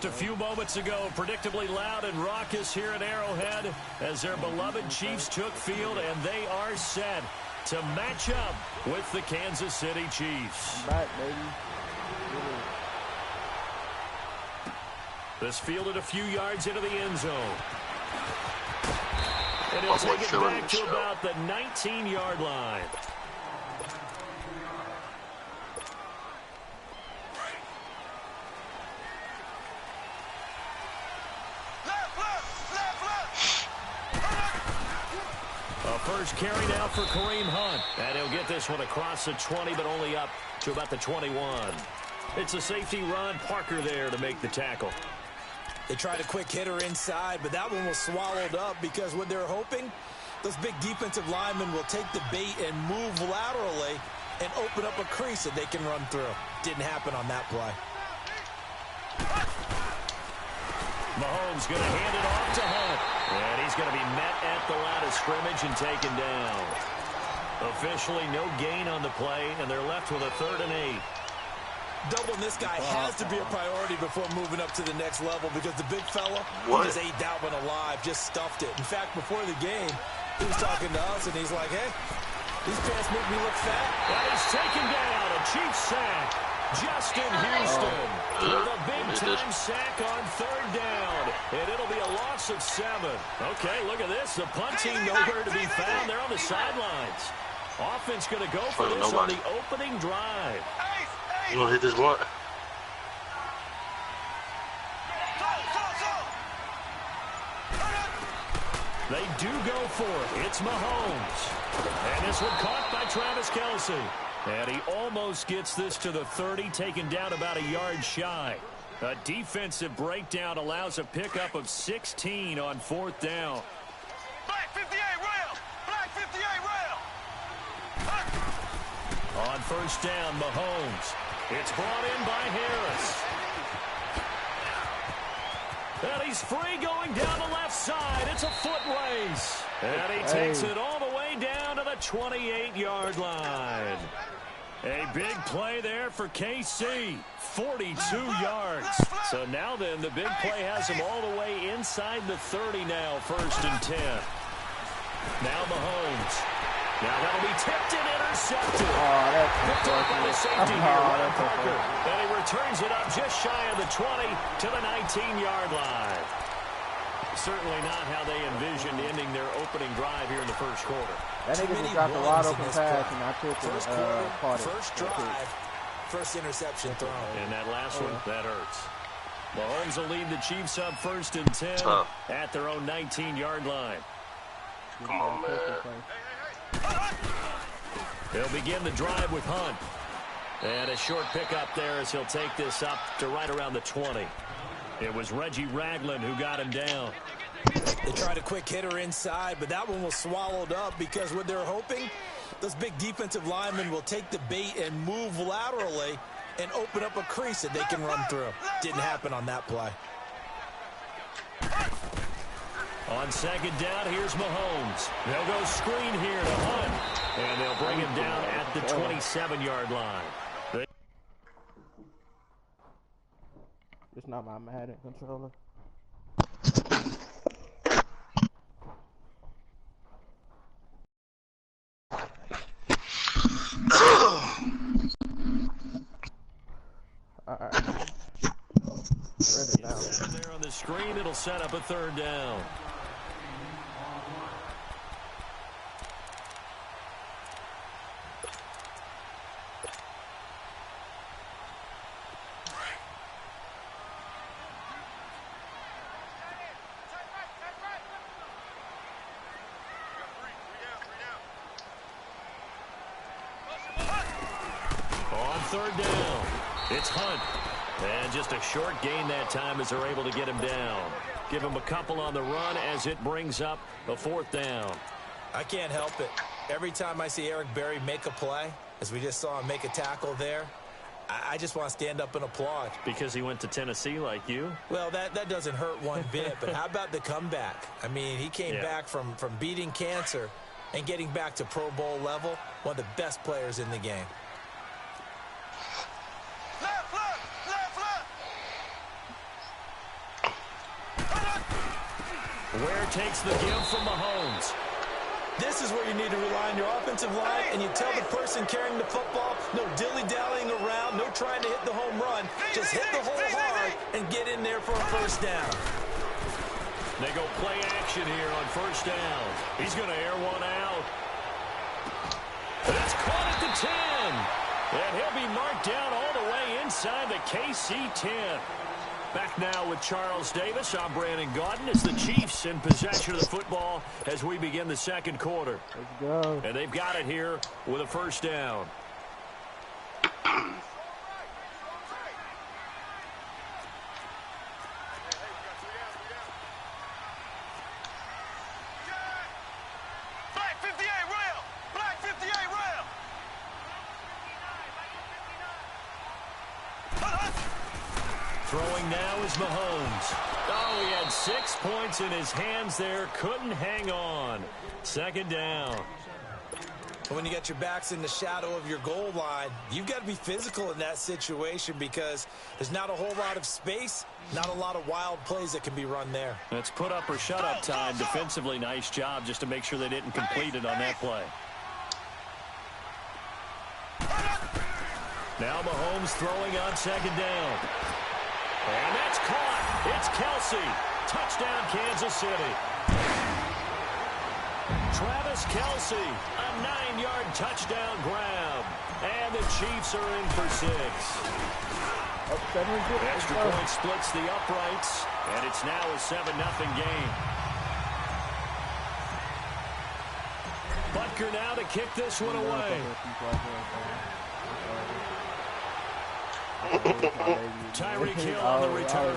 Just a few moments ago, predictably loud and raucous here at Arrowhead as their beloved Chiefs took field, and they are set to match up with the Kansas City Chiefs. Back, baby. This fielded a few yards into the end zone. And he'll take it back to about the 19-yard line. A first carry now for Kareem Hunt. And he'll get this one across the 20, but only up to about the 21. It's a safety run. Parker there to make the tackle. They tried a quick hitter inside, but that one was swallowed up because what they're hoping, those big defensive linemen will take the bait and move laterally and open up a crease that they can run through. Didn't happen on that play. Mahomes going to hand it off to Hunt. And he's going to be met at the line of scrimmage and taken down. Officially no gain on the play, and they're left with a 3rd and 8. Doubling this guy has to be a priority before moving up to the next level because the big fella, he just ate that one alive, just stuffed it. In fact, before the game, he was talking to us, and he's like, hey, these pants make me look fat. And he's taken down. A Chiefs sack. Justin Houston with a big-time sack on 3rd down. And it'll be a loss of 7. Okay, look at this. The punt team nowhere to be found. They're on the sidelines. Offense going to go for this on the opening drive. You want to hit this block? They do go for it. It's Mahomes. And this one caught by Travis Kelce. And he almost gets this to the 30, taken down about a yard shy. A defensive breakdown allows a pickup of 16 on 4th down. Black 58 rail! Black 58 rail! On 1st down, Mahomes. It's brought in by Harris. And he's free going down the left side. It's a foot race. And he takes it all the way down to the 28-yard line. A big play there for KC. 42 yards. So now then, the big play has him all the way inside the 30 now, 1st and 10. Now Mahomes. Now that'll be tipped and intercepted. Picked up by the safety here, Ron Parker. And he returns it up just shy of the 20 to the 19-yard line. Certainly not how they envisioned ending their opening drive here in the 1st quarter. That nigga just got the wide open pass, and I took it. First drive, first interception thrown. And that last one, that hurts. Mahomes will lead the Chiefs up 1st and 10 at their own 19-yard line. Come on, man. They'll begin the drive with Hunt. And a short pickup there as he'll take this up to right around the 20. It was Reggie Ragland who got him down. They tried a quick hitter inside, but that one was swallowed up because what they're hoping, those big defensive linemen will take the bait and move laterally and open up a crease that they can run through. Didn't happen on that play. On 2nd down, here's Mahomes. They'll go screen here to Hunt. And they'll bring him down at the 27-yard line. It's not my Madden controller. Alright. There on the screen, it'll set up a 3rd down. On 3rd down, it's Hunt. And just a short gain that time as they're able to get him down. Give him a couple on the run as it brings up a 4th down. I can't help it. Every time I see Eric Berry make a play, as we just saw him make a tackle there, I just want to stand up and applaud. Because he went to Tennessee like you? Well, that doesn't hurt one bit, but how about the comeback? I mean, he came back from beating cancer and getting back to Pro Bowl level, one of the best players in the game. Ware takes the give from Mahomes. This is where you need to rely on your offensive line, and you tell the person carrying the football, no dilly-dallying around, no trying to hit the home run. Just hit the hole hard and get in there for a first down. They go play action here on first down. He's going to air one out. That's caught at the 10. And he'll be marked down all the way inside the KC 10. Back now with Charles Davis. I'm Brandon Gaudin. It's the Chiefs in possession of the football as we begin the second quarter. Let's go. And they've got it here with a first down. Black 58 rail. Black 58 rail. Throwing now is Mahomes. Oh, he had 6 points in his hands there. Couldn't hang on. Second down. When you got your backs in the shadow of your goal line, you've got to be physical in that situation because there's not a whole lot of space, not a lot of wild plays that can be run there. It's put up or shut up time. Defensively, nice job just to make sure they didn't complete it on that play. Now Mahomes throwing on second down. And that's caught. It's Kelce. Touchdown, Kansas City. Travis Kelce, a 9-yard touchdown grab. And the Chiefs are in for 6. Extra point splits the uprights, and it's now a 7-0 game. Butker now to kick this one away. Tyreek Hill on the return.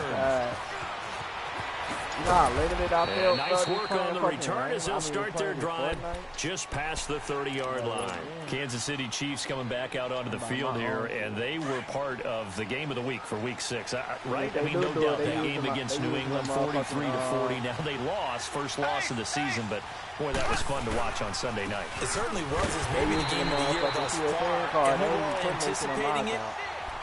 And nice work on the return as they'll start their drive just past the 30-yard line. Kansas City Chiefs coming back out onto the field here, and they were part of the game of the week for Week 6, right? I mean, no doubt that game against New England, 43-40. Now they lost, first loss of the season, but boy, that was fun to watch on Sunday night. It certainly was. It's maybe the game of the year thus far, and we were all anticipating it.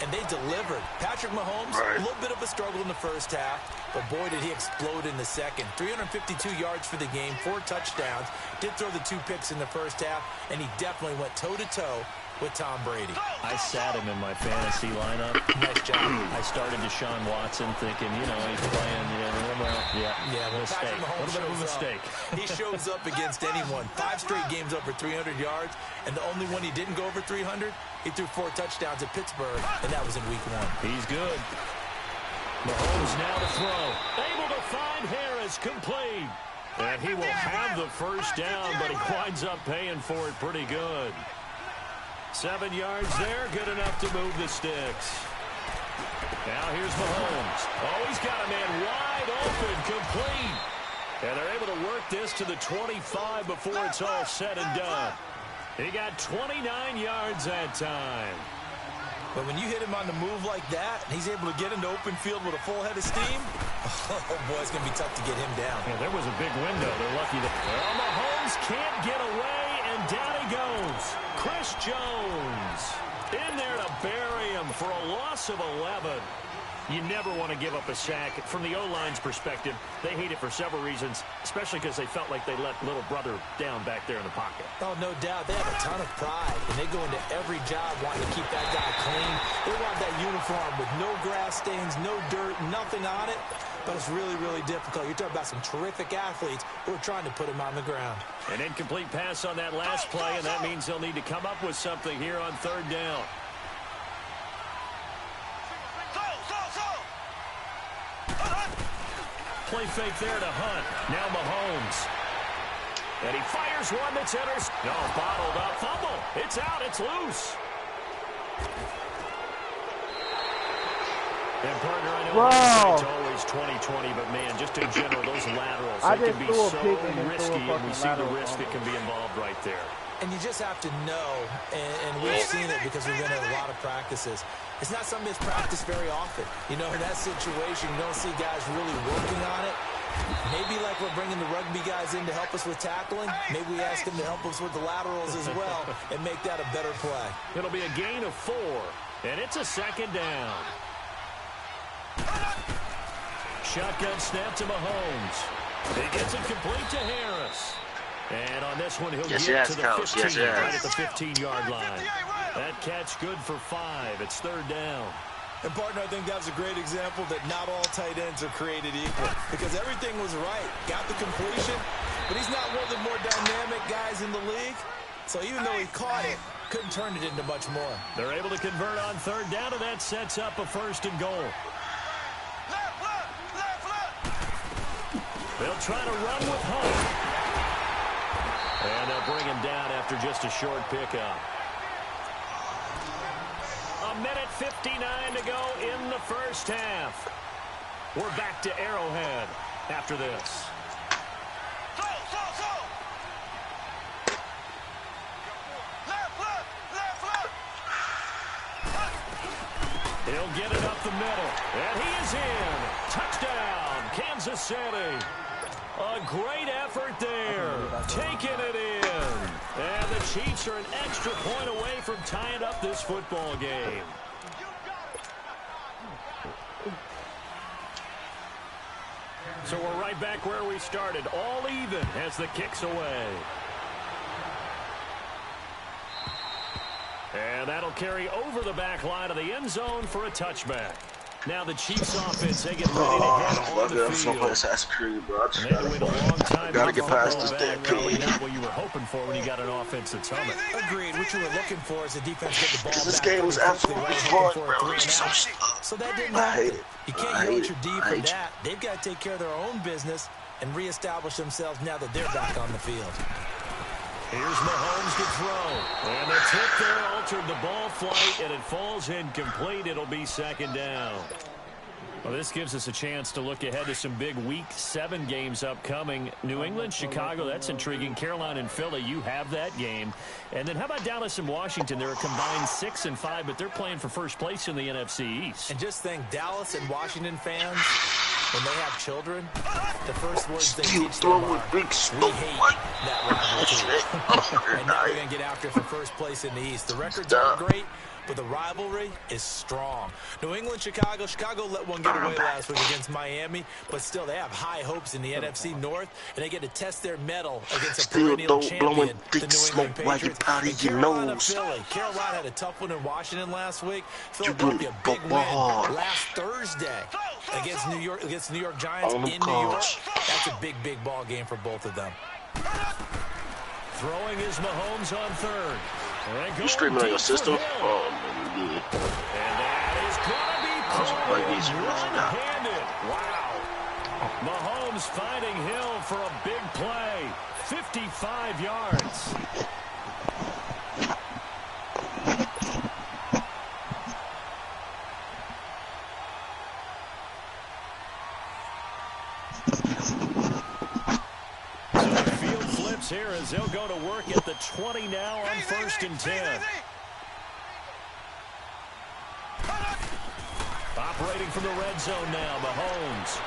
And they delivered. Patrick Mahomes, a little bit of a struggle in the first half, but boy, did he explode in the second. 352 yards for the game, 4 touchdowns. Did throw the 2 picks in the first half, and he definitely went toe-to-toe with Tom Brady. I sat him in my fantasy lineup. Nice job. I started Deshaun Watson thinking, you know, he's playing, mistake. What a bit of a mistake. He shows up against anyone. 5 straight games over 300 yards, and the only one he didn't go over 300, he threw 4 touchdowns at Pittsburgh, and that was in Week 1. He's good. Mahomes now to throw. Able to find Harris, complete. And he will have the first down, but he winds up paying for it pretty good. 7 yards there, good enough to move the sticks. Now here's Mahomes. Oh, he's got a man wide open, complete. And they're able to work this to the 25 before it's all said and done. He got 29 yards that time. But when you hit him on the move like that, and he's able to get into open field with a full head of steam, oh boy, it's going to be tough to get him down. Yeah, there was a big window. They're lucky that Mahomes can't get away, and down he goes. Chris Jones in there to bury him for a loss of 11. You never want to give up a sack. From the O-line's perspective, they hate it for several reasons, especially because they felt like they let little brother down back there in the pocket. Oh, no doubt. They have a ton of pride, and they go into every job wanting to keep that guy clean. They want that uniform with no grass stains, no dirt, nothing on it. But it's really, really difficult. You're talking about some terrific athletes who are trying to put him on the ground. An incomplete pass on that last play, and that means they'll need to come up with something here on third down. Play fake there to Hunt. Now Mahomes. And he fires one that's no, bottled up. Fumble. It's out. It's loose. And partner, I know it's always 20-20, but man, just in general, those laterals, they can be so risky, and we see the risk that can be involved right there. And you just have to know, and we've seen it because we've been at a lot of practices. It's not something that's practiced very often. You know, in that situation, you don't see guys really working on it. Maybe like we're bringing the rugby guys in to help us with tackling, maybe we ask them to help us with the laterals as well and make that a better play. It'll be a gain of 4, and it's a second down. Shotgun snap to Mahomes. He gets it complete to Harris. And on this one, he'll Yes, get yes, to the Coach. 15, Yes, yes. right at the 15-yard line. That catch good for 5. It's third down. And, partner, I think that was a great example that not all tight ends are created equal because everything was right. Got the completion, but he's not one of the more dynamic guys in the league. So even though he caught it, couldn't turn it into much more. They're able to convert on third down, and that sets up a first and goal. They'll try to run with Hunt. And they'll bring him down after just a short pickup. 1:59 to go in the first half. We're back to Arrowhead after this. He'll get it up the middle, and he is in. Touchdown, Kansas City. A great effort there, taking it in. And the Chiefs are an extra point away from tying up this football game. So we're right back where we started, all even as the kick's away. And that'll carry over the back line of the end zone for a touchback. Now the Chiefs offense, they get ready to head on the field. Assassin's Creed, bro. I gotta get past this damn pig. Not what you were hoping for when you got an offense that's humming. Agreed. What you were looking for is the defense get the ball back. This game was absolutely fun, bro. So that didn't I happen. hate it. You can't use your D for that. They've got to take care of their own business and reestablish themselves now that they're back on the field. Here's Mahomes to throw. And the tip there altered the ball flight, and it falls incomplete. It'll be second down. Well, this gives us a chance to look ahead to some big Week 7 games upcoming. New England, Chicago, that's intriguing. Carolina and Philly, you have that game. And then how about Dallas and Washington? They're a combined 6-5, but they're playing for first place in the NFC East. And just think, Dallas and Washington fans, when they have children, the first words they teach them are, we hate that rivalry. And now they're going to get after it for first place in the East. The records aren't great, but the rivalry is strong. New England, Chicago. Chicago let one get away last week against Miami, but still they have high hopes in the NFC North, and they get to test their mettle against a perennial champion, the New England Patriots. And Carolina, Philly. Carolina had a tough one in Washington last week. Philadelphia, big win last Thursday against New York Giants in New York. That's a big, big ball game for both of them. Throwing is Mahomes on third. You streaming on your system? Oh, man, and that is going to be one-handed. Wow. Mahomes finding Hill for a big play. 55 yards. Here as they'll go to work at the 20 now on 1st and 10. Operating from the red zone now, Mahomes.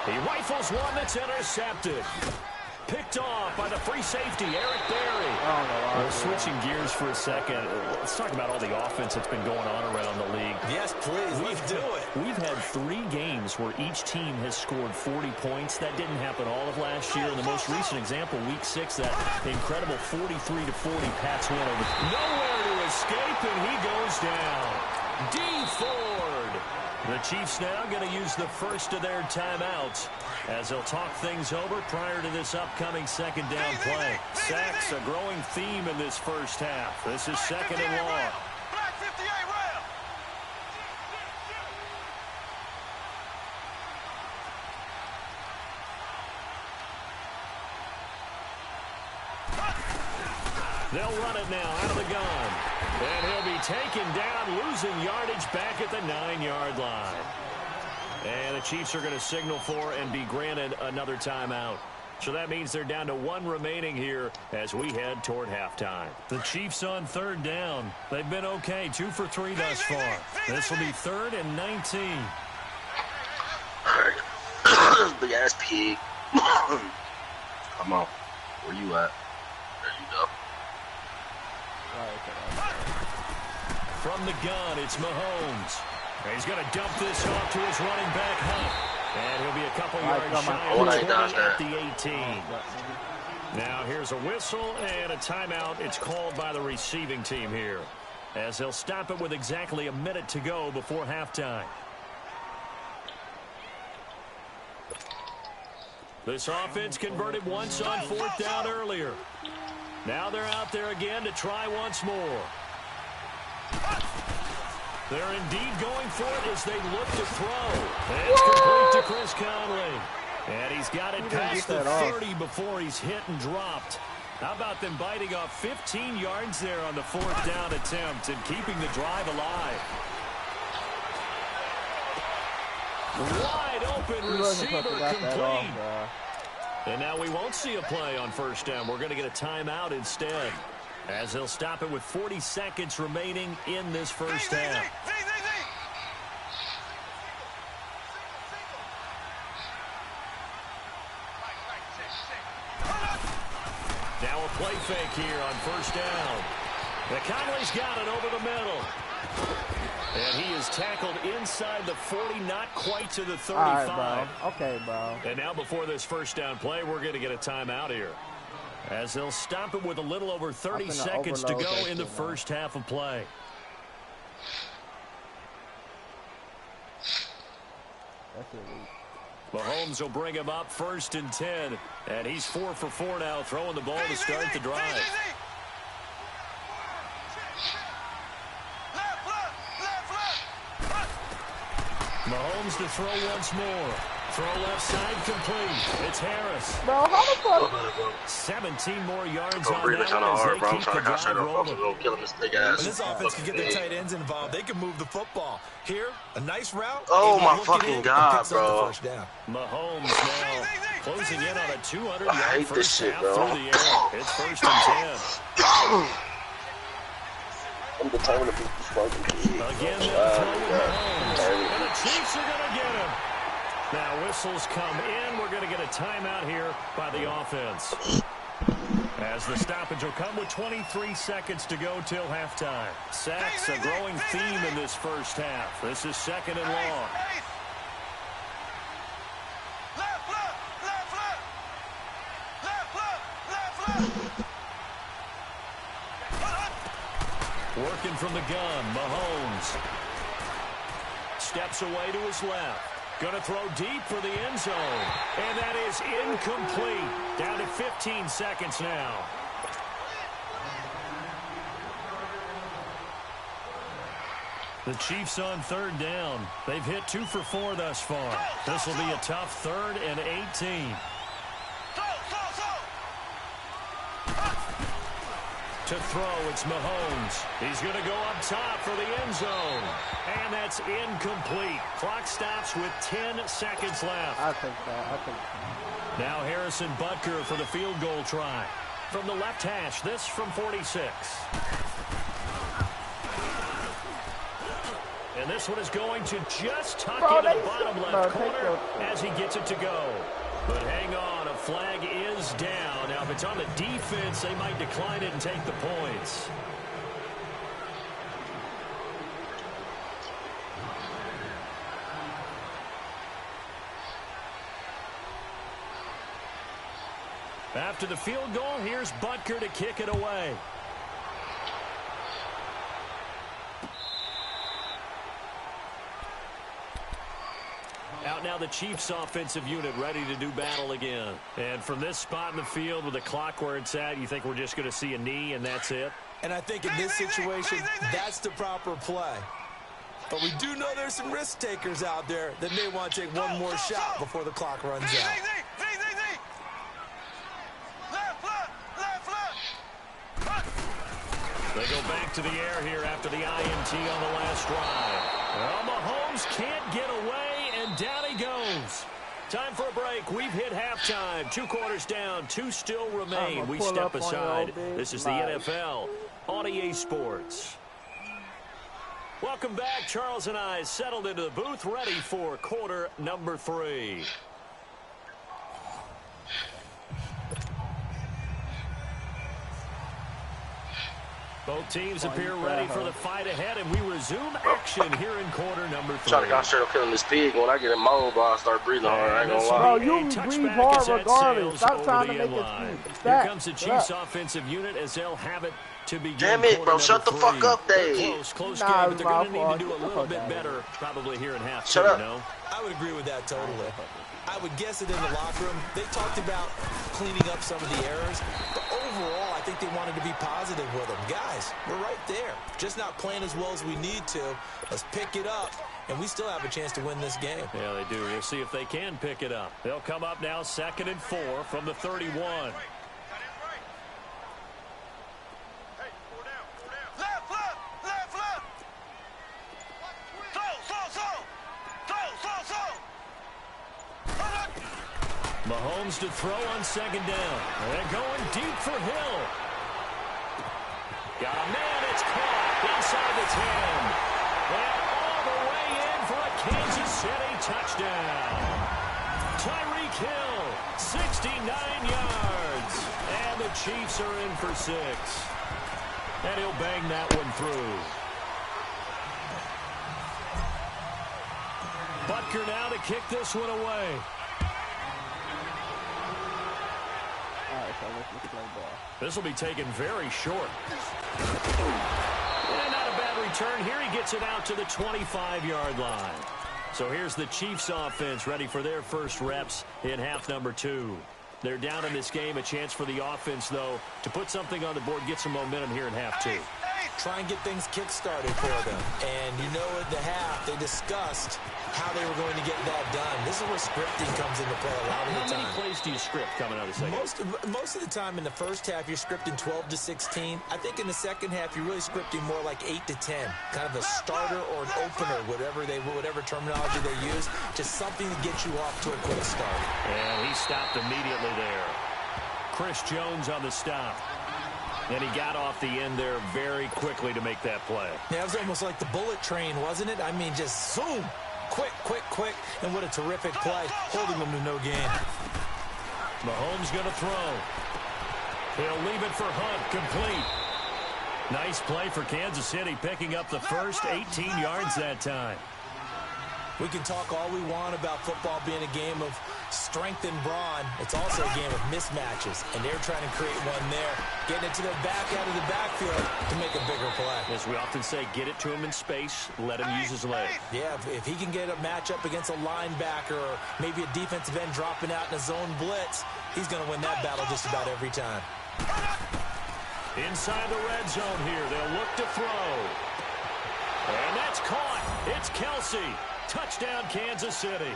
He rifles one that's intercepted. Picked off by the free safety, Eric Berry. Well, switching gears for a second, let's talk about all the offense that's been going on around the league. Yes, please. Let's do it. We've had 3 games where each team has scored 40 points. That didn't happen all of last year. In the most recent example, Week 6, that incredible 43-40 Pats win over. Nowhere to escape, and he goes down. Dee Ford. The Chiefs now going to use the first of their timeouts as they'll talk things over prior to this upcoming second down play. Sacks, a growing theme in this first half. This is second and long. Black 58 rail. They'll run it now out of the gun. And he'll be taken down, losing yardage back at the 9-yard line. And the Chiefs are going to signal for and be granted another timeout. So that means they're down to 1 remaining here as we head toward halftime. The Chiefs on third down. They've been okay, 2 for 3 thus far. This will be 3rd and 19. Big ass pig. Come on. Where you at? There you go. From the gun, it's Mahomes. And he's going to dump this off to his running back, Hunt. And he'll be a couple yards shy Oh, of I 20 dodged at that. the 18. Now here's a whistle and a timeout. It's called by the receiving team here, as they'll stop it with exactly a minute to go before halftime. This offense converted once on 4th down earlier. Now they're out there again to try once more. They're indeed going for it as they look to throw. And it's complete to Chris Conley. And he's got it past the 30 before he's hit and dropped. How about them biting off 15 yards there on the 4th down attempt and keeping the drive alive? Wide open receiver complete. And now we won't see a play on 1st down. We're going to get a timeout instead, as they'll stop it with 40 seconds remaining in this 1st half. Now a play fake here on 1st down. And Conley's got it over the middle. And he is tackled inside the 40, not quite to the 35. All right, bro. Okay, bro. And now before this 1st down play, we're going to get a timeout here, as they'll stop it with a little over 30 seconds to go in the 1st half of play. That's it. Mahomes will bring him up 1st and 10. And he's 4 for 4 now, throwing the ball to start the drive. Mahomes to throw once more. Throw left side complete. It's Harris. Bro, how the fuck? 17 more yards Bro, on breathing that kind one of as hard, they bro. I'm keep trying the to concentrate drive on rolling. Buffalo, killing this big ass. And this offense can get their tight ends involved. They can move the football. Here, a nice route. Oh, and my look at fucking it, God, picks up the bro. 1st down. Mahomes now closing in on a 200-yard I hate this first shit, half bro. through the air. It's 1st and 10. I'm determined to beat this fucking kid. Again, they'll throw with Mahomes. And the Chiefs are going to get him. Now whistles come in. We're going to get a timeout here by the offense, as the stoppage will come with 23 seconds to go till halftime. Sacks, a growing theme in this 1st half. This is 2nd and long. Working from the gun, Mahomes steps away to his left. Going to throw deep for the end zone. And that is incomplete. Down to 15 seconds now. The Chiefs on 3rd down. They've hit 2 for 4 thus far. This will be a tough 3rd and 18. To throw, it's Mahomes. He's going to go up top for the end zone. And that's incomplete. Clock stops with 10 seconds left. I think that. Now Harrison Butker for the field goal try. From the left hash, this from 46. And this one is going to just tuck into the bottom left corner as he gets it to go. But hang on, a flag is down. Now, if it's on the defense, they might decline it and take the points. After the field goal, here's Butker to kick it away. Out now the Chiefs offensive unit ready to do battle again. And from this spot in the field with the clock where it's at, you think we're just going to see a knee and that's it? And I think in this situation, that's the proper play. But we do know there's some risk takers out there that may want to take one more shot before the clock runs out. They go back to the air here after the INT on the last drive. Well, Mahomes can't get away, and down he goes. Time for a break. We've hit halftime. 2 quarters down. 2 still remain. We step aside. This is the NFL on EA Sports. Welcome back. Charles and I settled into the booth, ready for quarter number 3. Both teams appear ready for the fight ahead, and we resume action here in quarter number 3. Trying to concentrate on killing this pig. When I get in mode, I start breathing hard. I ain't gonna lie. Bro, you breathe hard regardless. Stop trying to make it Here comes the Chiefs offensive unit as they'll have it to begin. Damn it, bro. Shut the fuck up, Dave. Close game, but they're going to need to do a little bit better probably here in half. Shut up. You know? I would agree with that totally. I would guess that in the locker room, they talked about cleaning up some of the errors, but overall, I think they wanted to be positive with them. Guys, we're right there. Just not playing as well as we need to. Let's pick it up, and we still have a chance to win this game. Yeah, they do. We'll see if they can pick it up. They'll come up now 2nd and 4 from the 31. Mahomes to throw on 2nd down. They're going deep for Hill. Got a man, it's caught inside the 10. And all the way in for a Kansas City touchdown. Tyreek Hill, 69 yards. And the Chiefs are in for 6. And he'll bang that one through. Butker now to kick this one away. This will be taken very short. And not a bad return here. He gets it out to the 25-yard line. So here's the Chiefs offense ready for their first reps in half number 2. They're down in this game. A chance for the offense, though, to put something on the board, get some momentum here in half 2. Try and get things kick-started for them. And you know at the half, they discussed how they were going to get that done. This is where scripting comes into play a lot of the time. How many plays do you script coming out of the second? Most of the time in the first half, you're scripting 12 to 16. I think in the second half, you're really scripting more like 8 to 10. Kind of a starter or an opener, whatever terminology they use. Just something to get you off to a quick start. And he stopped immediately there. Chris Jones on the stop. And he got off the end there very quickly to make that play. Yeah, it was almost like the bullet train, wasn't it? I mean, just zoom. Quick, quick, quick. And what a terrific play, holding them to no gain. Mahomes going to throw. He'll leave it for Hunt, complete. Nice play for Kansas City, picking up the first 18 yards that time. We can talk all we want about football being a game of strength and brawn. It's also a game of mismatches, and they're trying to create one there, getting it to their back out of the backfield to make a bigger play. As we often say, get it to him in space, let him use his leg. Yeah, if he can get a matchup against a linebacker or maybe a defensive end dropping out in a zone blitz, he's going to win that battle just about every time. Inside the red zone here, they'll look to throw. And that's caught. It's Kelce. Touchdown, Kansas City.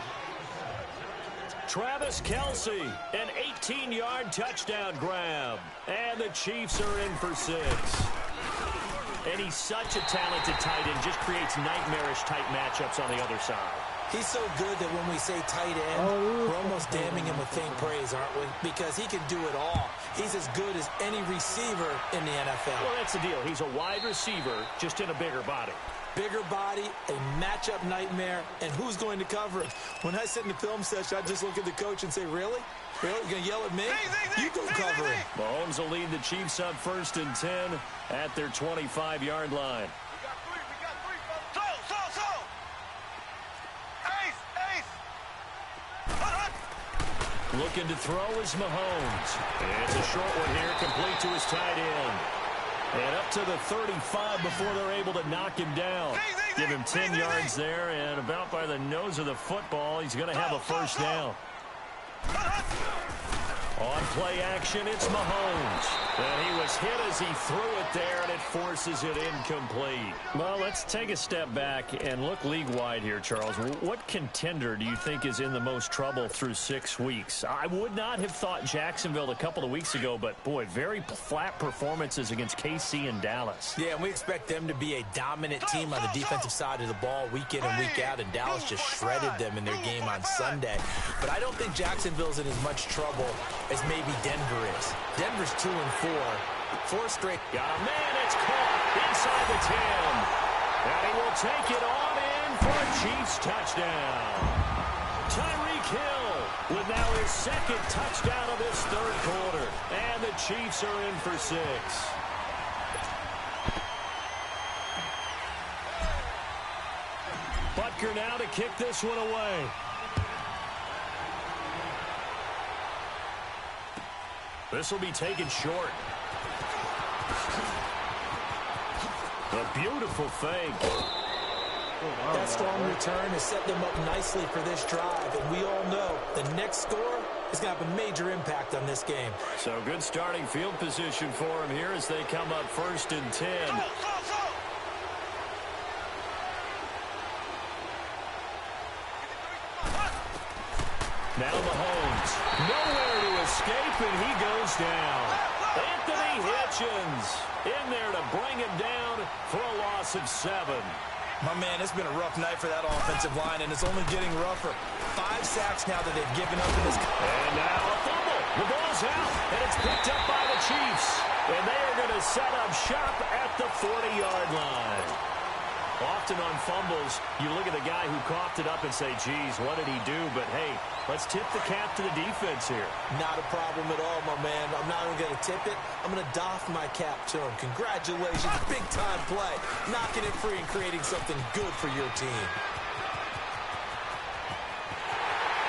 Travis Kelce, an 18-yard touchdown grab. And the Chiefs are in for 6. And he's such a talented tight end, just creates nightmarish-type matchups on the other side. He's so good that when we say tight end, we're almost damning him with faint praise, aren't we? Because he can do it all. He's as good as any receiver in the NFL. Well, that's the deal. He's a wide receiver, just in a bigger body. Bigger body, a matchup nightmare, and who's going to cover it? When I sit in the film session, I just look at the coach and say, really? Really? You're going to yell at me? You go cover him. Mahomes will lead the Chiefs on 1st and 10 at their 25-yard line. Looking to throw is Mahomes. It's a short one here, complete to his tight end. And up to the 35 before they're able to knock him down. Give him 10 yards there, and about by the nose of the football, he's going to have a first down. On play action, it's Mahomes. And he was hit as he threw it there, and it forces it incomplete. Well, let's take a step back and look league-wide here, Charles. What contender do you think is in the most trouble through 6 weeks? I would not have thought Jacksonville a couple of weeks ago, but, boy, very flat performances against KC and Dallas. Yeah, and we expect them to be a dominant team on the defensive side of the ball week in and week out, and Dallas just shredded them in their game on Sunday. But I don't think Jacksonville's in as much trouble as maybe Denver is. Denver's 2-4. 4 straight. Got a man, it's caught inside the 10. And he will take it on in for a Chiefs touchdown. Tyreek Hill with now his 2nd touchdown of this 3rd quarter. And the Chiefs are in for 6. Butker now to kick this one away. This will be taken short. A beautiful fake. That strong return has set them up nicely for this drive, and we all know the next score is going to have a major impact on this game. So good starting field position for them here as they come up 1st and 10. Now Mahomes, nowhere to escape, and he goes down. Anthony Hitchens in there to bring him down for a loss of 7. My man, it's been a rough night for that offensive line, and it's only getting rougher. 5 sacks now that they've given up in this. And now a fumble. The ball's out, and it's picked up by the Chiefs. And they are going to set up shop at the 40-yard line. Often on fumbles, you look at the guy who coughed it up and say, geez, what did he do? But, hey, let's tip the cap to the defense here. Not a problem at all, my man. I'm not even going to tip it. I'm going to doff my cap to him. Congratulations. Big-time play. Knocking it free and creating something good for your team.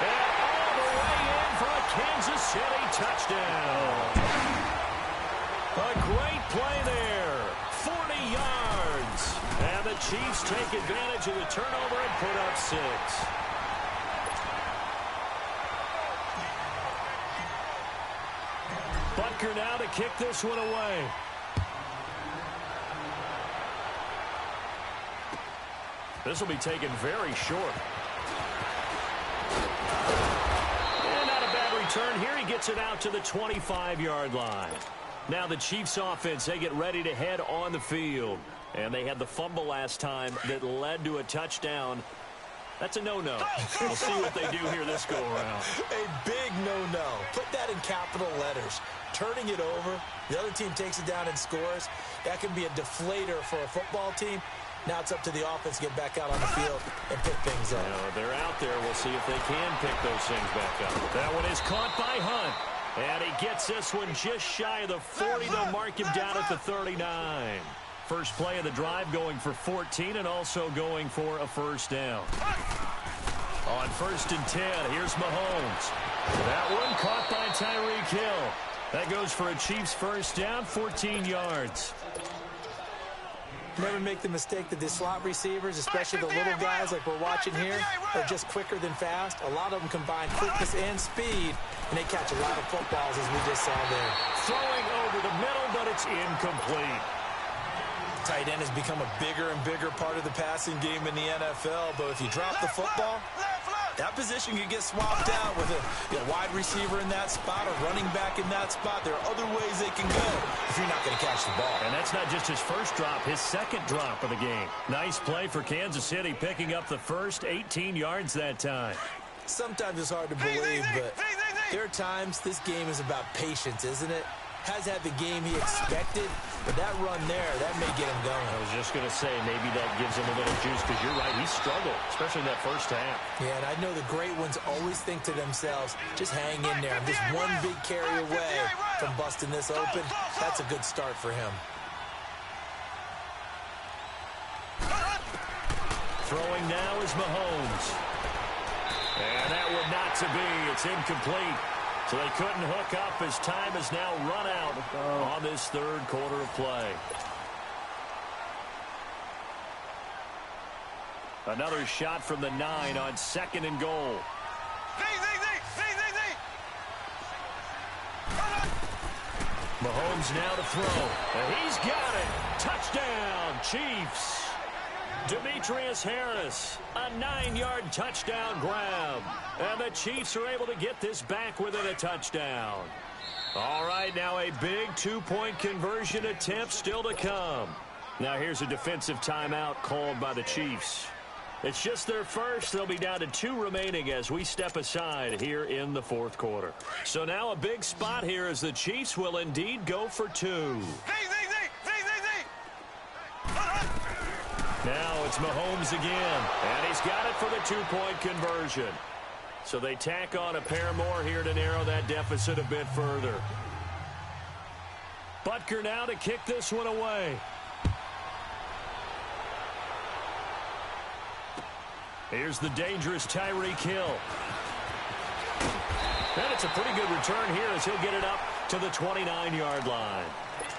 And all the way in for a Kansas City touchdown. A great play there. 40 yards. And the Chiefs take advantage of the turnover and put up 6. Butker now to kick this one away. This will be taken very short. And not a bad return here. He gets it out to the 25-yard line. Now the Chiefs offense, they get ready to head on the field. And they had the fumble last time that led to a touchdown. That's a no-no. We'll see what they do here this go-around. A big no-no. Put that in capital letters. Turning it over, the other team takes it down and scores. That can be a deflator for a football team. Now it's up to the offense to get back out on the field and pick things up. They're out there. We'll see if they can pick those things back up. That one is caught by Hunt. And he gets this one just shy of the 40. They'll mark him down at the 39. First play of the drive going for 14 and also going for a first down. On 1st and 10, here's Mahomes. That one caught by Tyreek Hill. That goes for a Chiefs first down, 14 yards. Never make the mistake that the slot receivers, especially the little guys like we're watching here, are just quicker than fast. A lot of them combine quickness and speed, and they catch a lot of footballs as we just saw there. Throwing over the middle, but it's incomplete. Tight end has become a bigger and bigger part of the passing game in the NFL, but if you drop the football, that position can get swapped out with a wide receiver in that spot, a running back in that spot. There are other ways they can go if you're not going to catch the ball. And that's not just his first drop, his second drop of the game. Nice play for Kansas City, picking up the first 18 yards that time. Sometimes it's hard to believe, but there are times this game is about patience, isn't it? Has had the game he expected, but that run there, that may get him going. I was just going to say, maybe that gives him a little juice, because you're right, he struggled, especially in that first half. Yeah, and I know the great ones always think to themselves, just hang in there. I'm just one big carry away from busting this open. That's a good start for him. Throwing now is Mahomes. And that one not to be. It's incomplete. So they couldn't hook up as time has now run out on this third quarter of play. Another shot from the 9 on 2nd and goal. Mahomes now to throw. And he's got it. Touchdown, Chiefs. Demetrius Harris, a 9-yard touchdown grab. And the Chiefs are able to get this back within a touchdown. All right, now a big 2-point conversion attempt still to come. Now here's a defensive timeout called by the Chiefs. It's just their first. They'll be down to 2 remaining as we step aside here in the fourth quarter. So now a big spot here as the Chiefs will indeed go for 2. Now it's Mahomes again, and he's got it for the 2-point conversion. So they tack on a pair more here to narrow that deficit a bit further. Butker now to kick this one away. Here's the dangerous Tyreek Hill. And it's a pretty good return here as he'll get it up to the 29-yard line.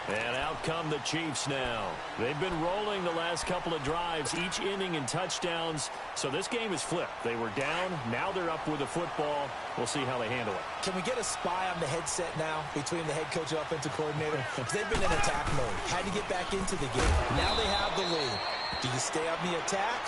And out come the Chiefs now. They've been rolling the last couple of drives, each inning in touchdowns. So this game is flipped. They were down. Now they're up with the football. We'll see how they handle it. Can we get a spy on the headset now between the head coach and offensive coordinator? Because they've been in attack mode. Had to get back into the game. Now they have the lead. Do you stay on the attack?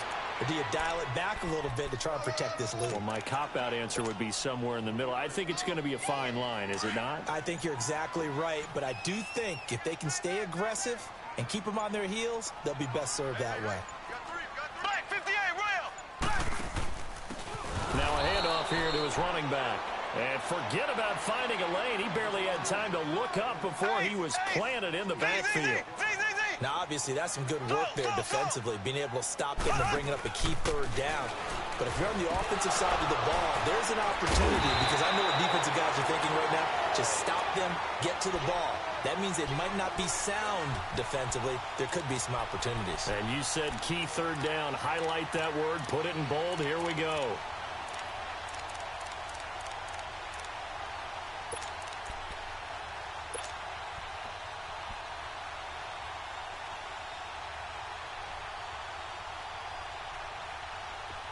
Or do you dial it back a little bit to try and protect this lead? Well, my cop-out answer would be somewhere in the middle. I think it's going to be a fine line, is it not? I think you're exactly right, but I do think if they can stay aggressive and keep them on their heels, they'll be best served that way. Black 58, rail. Now a handoff here to his running back. And forget about finding a lane. He barely had time to look up before he was planted in the backfield. Now, obviously, that's some good work there defensively, being able to stop them and bringing up a key third down. But if you're on the offensive side of the ball, there's an opportunity, because I know what defensive guys are thinking right now. Just stop them, get to the ball. That means it might not be sound defensively. There could be some opportunities. And you said key third down. Highlight that word. Put it in bold. Here we go.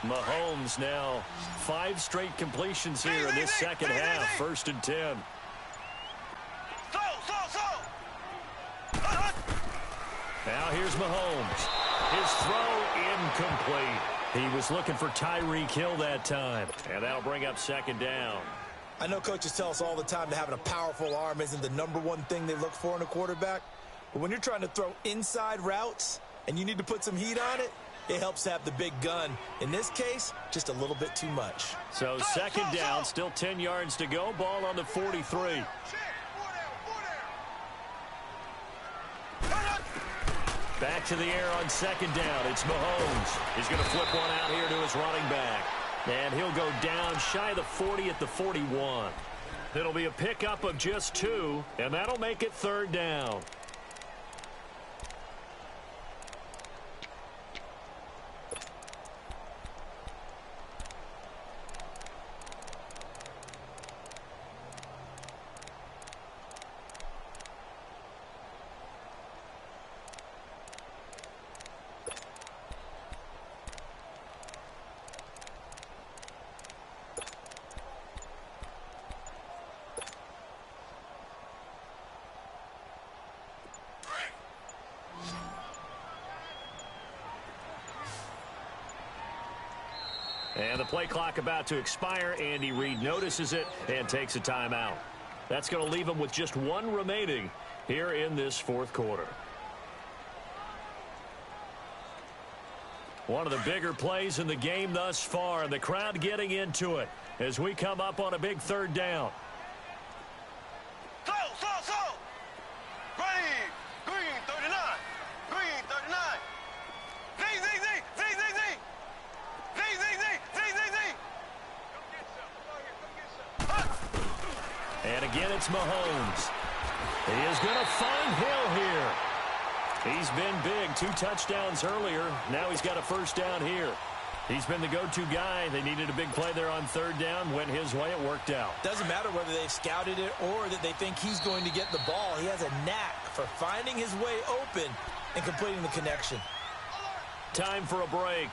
Mahomes now 5 straight completions here in this second half. 1st and 10. Now here's Mahomes. His throw incomplete. He was looking for Tyreek Hill that time. And that'll bring up 2nd down. I know coaches tell us all the time that having a powerful arm isn't the #1 thing they look for in a quarterback. But when you're trying to throw inside routes and you need to put some heat on it, it helps to have the big gun. In this case, just a little bit too much. So 2nd down, still 10 yards to go. Ball on the 43. Back to the air on 2nd down. It's Mahomes. He's going to flip one out here to his running back. And he'll go down shy of the 40 at the 41. It'll be a pickup of just 2, and that'll make it 3rd down. And the play clock about to expire. Andy Reid notices it and takes a timeout. That's going to leave him with just 1 remaining here in this 4th quarter. One of the bigger plays in the game thus far, and the crowd getting into it as we come up on a big 3rd down. Ready. Green 39. Green 39. And again, it's Mahomes. He is going to find Hill here. He's been big. 2 touchdowns earlier. Now he's got a 1st down here. He's been the go-to guy. They needed a big play there on 3rd down. Went his way. It worked out. Doesn't matter whether they've scouted it or that they think he's going to get the ball. He has a knack for finding his way open and completing the connection. Time for a break.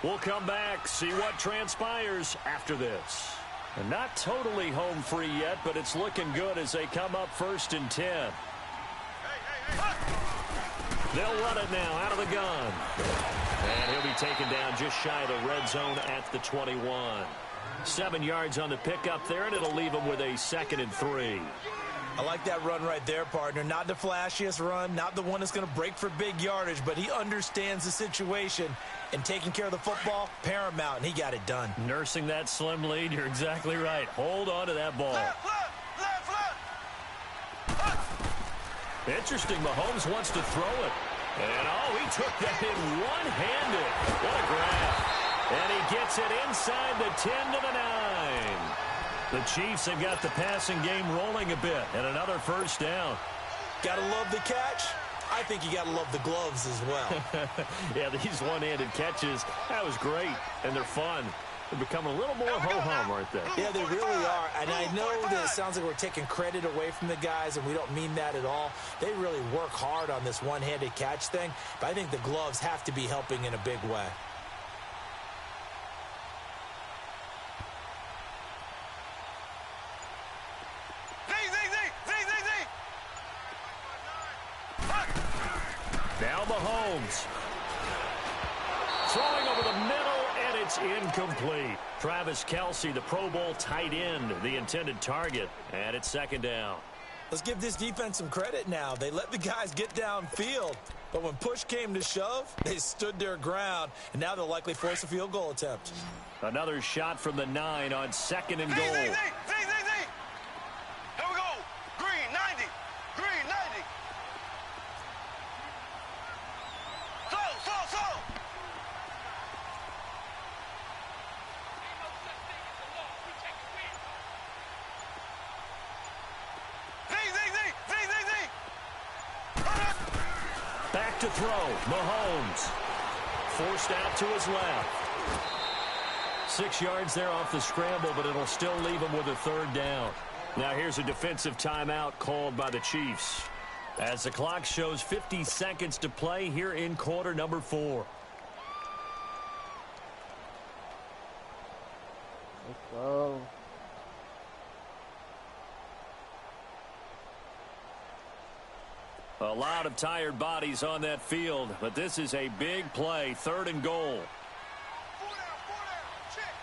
We'll come back, see what transpires after this. And not totally home free yet, but it's looking good as they come up 1st and 10. They'll run it now out of the gun. And he'll be taken down just shy of the red zone at the 21. 7 yards on the pickup there, and it'll leave him with a 2nd and 3. I like that run right there, partner. Not the flashiest run, not the one that's going to break for big yardage, but he understands the situation, and taking care of the football, paramount, and he got it done. Nursing that slim lead, you're exactly right. Hold on to that ball. Left. Interesting, Mahomes wants to throw it. And, oh, he took that in one-handed. What a grab. And he gets it inside the 10 to the 9. The Chiefs have got the passing game rolling a bit, and another 1st down. Gotta love the catch. I think you got to love the gloves as well. Yeah, these one-handed catches, that was great, and they're fun. They're becoming a little more ho-hum, aren't they? Yeah, they really are. And I know that it sounds like we're taking credit away from the guys, and we don't mean that at all. They really work hard on this one-handed catch thing, but I think the gloves have to be helping in a big way. Now Mahomes. Throwing over the middle, and it's incomplete. Travis Kelce, the Pro Bowl tight end, the intended target, and it's second down. Let's give this defense some credit now. They let the guys get downfield, but when push came to shove, they stood their ground, and now they'll likely force a field goal attempt. Another shot from the 9 on second and goal. Here we go. Green 90. Green 90. Slow. Back to throw. Mahomes. Forced out to his left. 6 yards there off the scramble, but it'll still leave him with a third down. Now here's a defensive timeout called by the Chiefs, as the clock shows 50 seconds to play here in quarter number 4. Let's go. A lot of tired bodies on that field, but this is a big play, third and goal. 4 down. Check.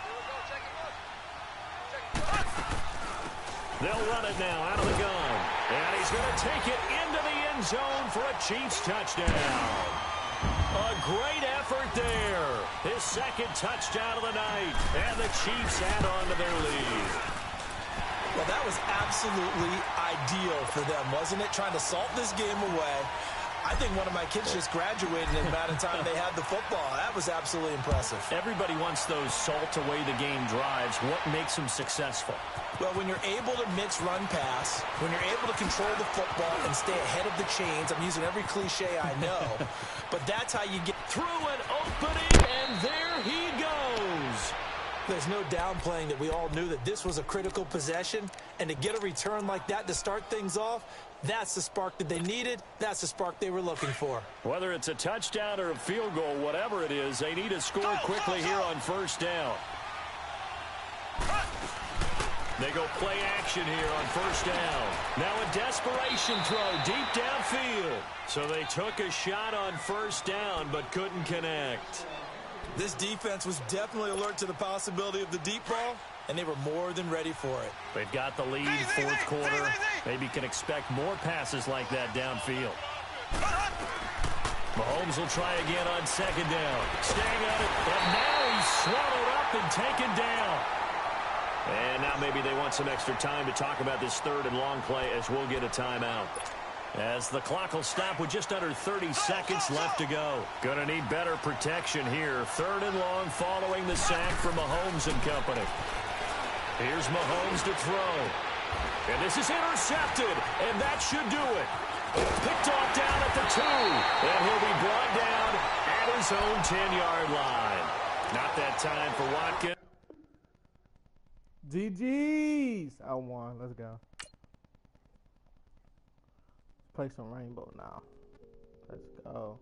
Here we go. Check it up. They'll run it now out of the gun. And he's going to take it into the end zone for a Chiefs touchdown. A great effort there. His second touchdown of the night. And the Chiefs add on to their lead. Well, that was absolutely ideal for them, wasn't it? Trying to salt this game away. I think one of my kids just graduated in the amount of time they had the football. That was absolutely impressive. Everybody wants those salt away the game drives. What makes them successful? Well, when you're able to mix run pass, when you're able to control the football and stay ahead of the chains, I'm using every cliche I know, but that's how you get Through an opening, and there he goes. There's no downplaying that we all knew that this was a critical possession, and to get a return like that to start things off, that's the spark that they needed. That's the spark they were looking for. Whether it's a touchdown or a field goal, whatever it is, they need to score quickly here on first down. They go play action here on first down. Now a desperation throw deep downfield. So they took a shot on first down but couldn't connect. This defense was definitely alert to the possibility of the deep ball, and they were more than ready for it. They've got the lead, fourth quarter. Maybe can expect more passes like that downfield. Mahomes will try again on second down. Staying on it, and now he's swallowed up and taken down. And now maybe they want some extra time to talk about this third and long play, as we'll get a timeout. As the clock will stop with just under 30 seconds left to go. Gonna need better protection here. Third and long following the sack from Mahomes and company. Here's Mahomes to throw. And this is intercepted, and that should do it. Picked off down at the 2, and he'll be brought down at his own 10-yard line. Not that time for Watkins. GG's. I won. Let's go. Play some rainbow now. Let's go.